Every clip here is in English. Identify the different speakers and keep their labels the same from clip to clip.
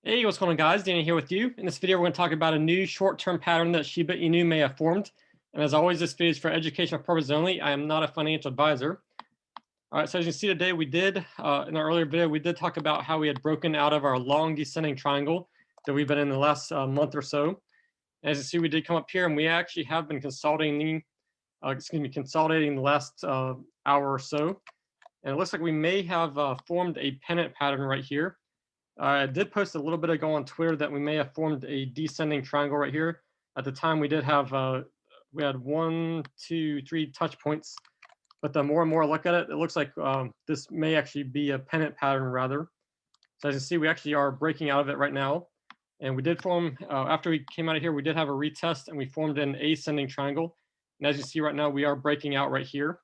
Speaker 1: Hey, what's going on, guys? Danny here with you. In this video, we're going to talk about a new short-term pattern that Shiba Inu may have formed. And as always, this video is for educational purposes only. I am not a financial advisor. All right, so as you can see today, we did, in our earlier video, we did talk about how we had broken out of our long descending triangle that we've been in the last month or so. And as you see, we did come up here and we actually have been consolidating the last hour or so. And it looks like we may have formed a pennant pattern right here. I did post a little bit ago on Twitter that we may have formed a descending triangle right here. At the time, we did have we had 1, 2, 3 touch points, but the more and more I look at it, it looks like this may actually be a pennant pattern rather. So as you see, we actually are breaking out of it right now, and we did form after we came out of here, we did have a retest, and we formed an ascending triangle. And as you see right now, we are breaking out right here.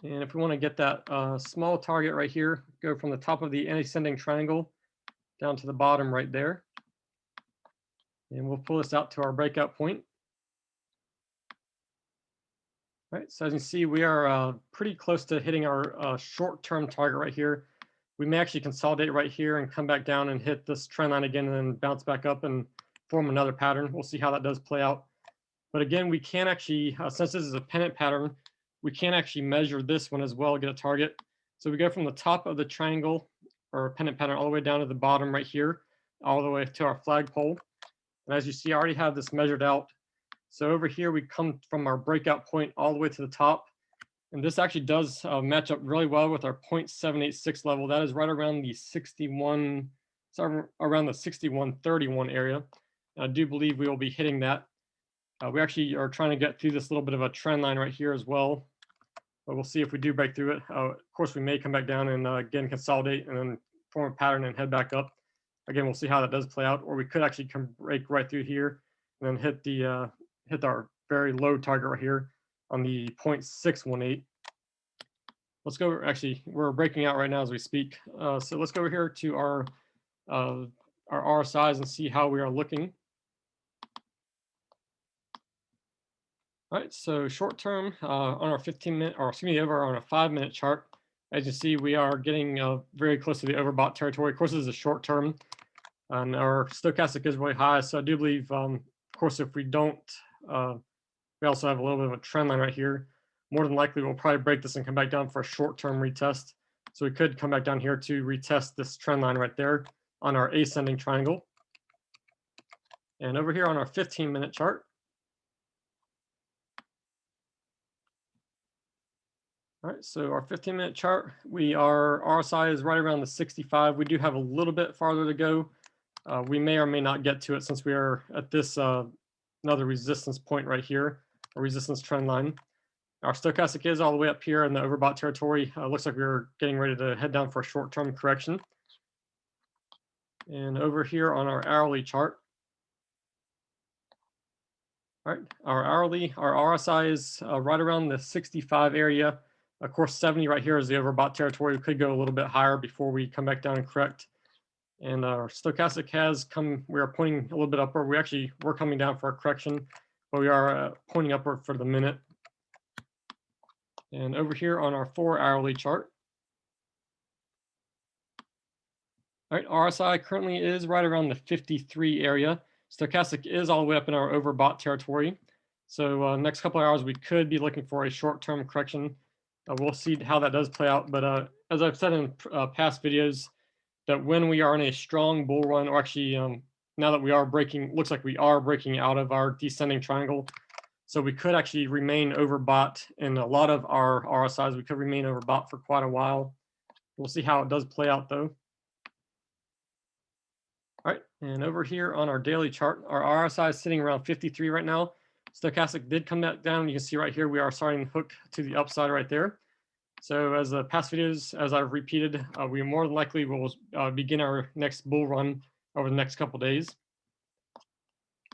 Speaker 1: And if we want to get that small target right here, go from the top of the ascending triangle down to the bottom right there. And we'll pull this out to our breakout point. All right, so as you can see, we are pretty close to hitting our short-term target right here. We may actually consolidate right here and come back down and hit this trend line again and then bounce back up and form another pattern. We'll see how that does play out. But again, we can actually, since this is a pennant pattern, we can actually measure this one as well, get a target. So we go from the top of the triangle or pennant pattern all the way down to the bottom right here, all the way to our flagpole. And as you see, I already have this measured out. So over here, we come from our breakout point all the way to the top. And this actually does match up really well with our 0.786 level. That is right around the 61, so around the 6131 area. And I do believe we will be hitting that. We actually are trying to get through this little bit of a trend line right here as well. But we'll see if we do break through it. Of course, we may come back down and again consolidate and then form a pattern and head back up. Again, we'll see how that does play out. Or we could actually break right through here and then hit the hit our very low target right here on the 0.618. Let's go. Actually, we're breaking out right now as we speak. So let's go over here to our RSIs and see how we are looking. All right, so short term on our 15-minute, or excuse me, over on a 5-minute chart, as you see, we are getting very close to the overbought territory. Of course, this is a short term, and our stochastic is really high. So I do believe, of course, if we don't, we also have a little bit of a trend line right here. More than likely, we'll probably break this and come back down for a short-term retest. So we could come back down here to retest this trend line right there on our ascending triangle. And over here on our 15-minute chart, all right, so our 15-minute chart, our RSI is right around the 65. We do have a little bit farther to go. We may or may not get to it since we are at this another resistance point right here, a resistance trend line. Our stochastic is all the way up here in the overbought territory. Looks like we're getting ready to head down for a short-term correction. And over here on our hourly chart, all right, our RSI is right around the 65 area. Of course, 70 right here is the overbought territory. We could go a little bit higher before we come back down and correct. And our stochastic has come, we are pointing a little bit upward. We're coming down for a correction, but we are pointing upward for the minute. And over here on our 4-hourly chart, all right, RSI currently is right around the 53 area. Stochastic is all the way up in our overbought territory. So next couple of hours, we could be looking for a short-term correction. We'll see how that does play out. But as I've said in past videos, that when we are in a strong bull run, or actually now that we are breaking, looks like we are breaking out of our descending triangle. So we could actually remain overbought in a lot of our RSIs. We could remain overbought for quite a while. We'll see how it does play out though. All right, and over here on our daily chart, our RSI is sitting around 53 right now. Stochastic did come back down. You can see right here, we are starting to hook to the upside right there. So as the past videos, as I've repeated, we more than likely will begin our next bull run over the next couple days.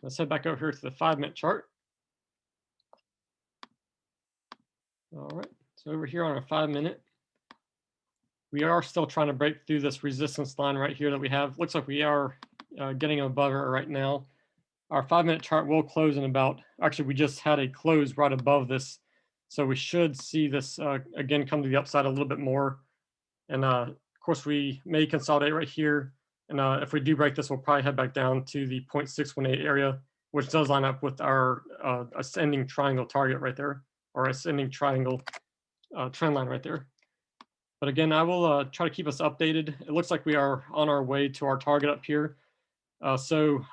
Speaker 1: Let's head back over here to the 5-minute chart. All right, so over here on our 5-minute, we are still trying to break through this resistance line right here that we have. Looks like we are getting above it right now. Our 5-minute chart will close in about, actually we just had a close right above this. So we should see this again come to the upside a little bit more. And of course we may consolidate right here And if we do break this, we'll probably head back down to the 0.618 area, which does line up with our ascending triangle target right there, or ascending triangle trend line right there. But again, I will try to keep us updated. It looks like we are on our way to our target up here. So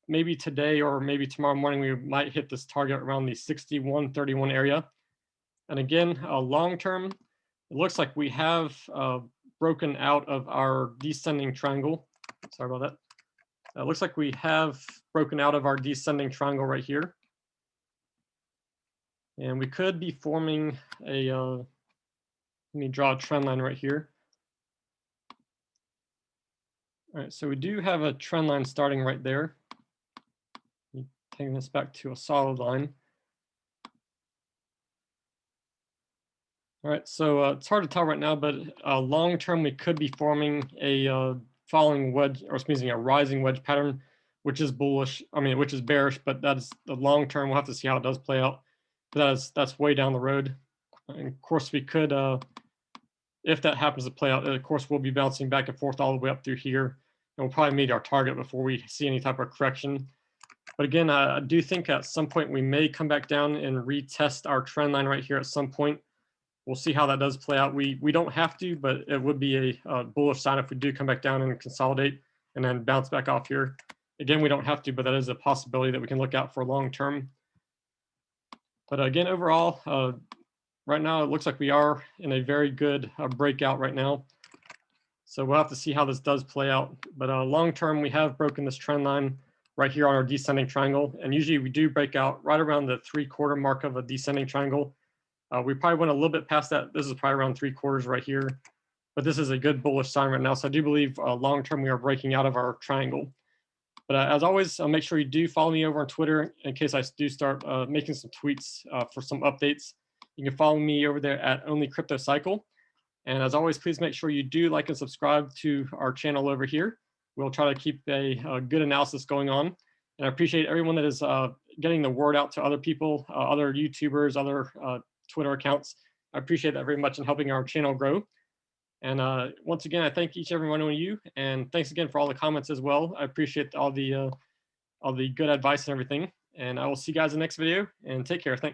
Speaker 1: maybe today or maybe tomorrow morning, we might hit this target around the 61.31 area. And again, long term, it looks like we have broken out of our descending triangle. Sorry about that. It looks like we have broken out of our descending triangle right here. And we could be forming a, let me draw a trend line right here. All right, so we do have a trend line starting right there. Taking this back to a solid line. All right, so it's hard to tell right now, but long term we could be forming a falling wedge, or excuse me, a rising wedge pattern, which is bullish. I mean, which is bearish, but that's the long term. We'll have to see how it does play out. But that's way down the road. And of course, we could, if that happens to play out, of course, we'll be bouncing back and forth all the way up through here, and we'll probably meet our target before we see any type of correction. But again, I do think at some point we may come back down and retest our trend line right here at some point. We'll see how that does play out. We don't have to, but it would be a bullish sign if we do come back down and consolidate and then bounce back off here. Again, we don't have to, but that is a possibility that we can look out for long term. But again, overall, right now it looks like we are in a very good breakout right now. So we'll have to see how this does play out. But long term, we have broken this trend line right here on our descending triangle. And usually we do break out right around the 3/4 mark of a descending triangle. We probably went a little bit past that. This is probably around 3/4 right here. But this is a good bullish sign right now. So I do believe long term we are breaking out of our triangle. But as always, make sure you do follow me over on Twitter in case I do start making some tweets for some updates. You can follow me over there at Only Crypto Cycle. And as always, please make sure you do like and subscribe to our channel over here. We'll try to keep a good analysis going on. And I appreciate everyone that is getting the word out to other people, other YouTubers, other Twitter accounts. I appreciate that very much in helping our channel grow. And once again, I thank each and every one of you. And thanks again for all the comments as well. I appreciate all the good advice and everything. And I will see you guys in the next video, and take care. Thanks.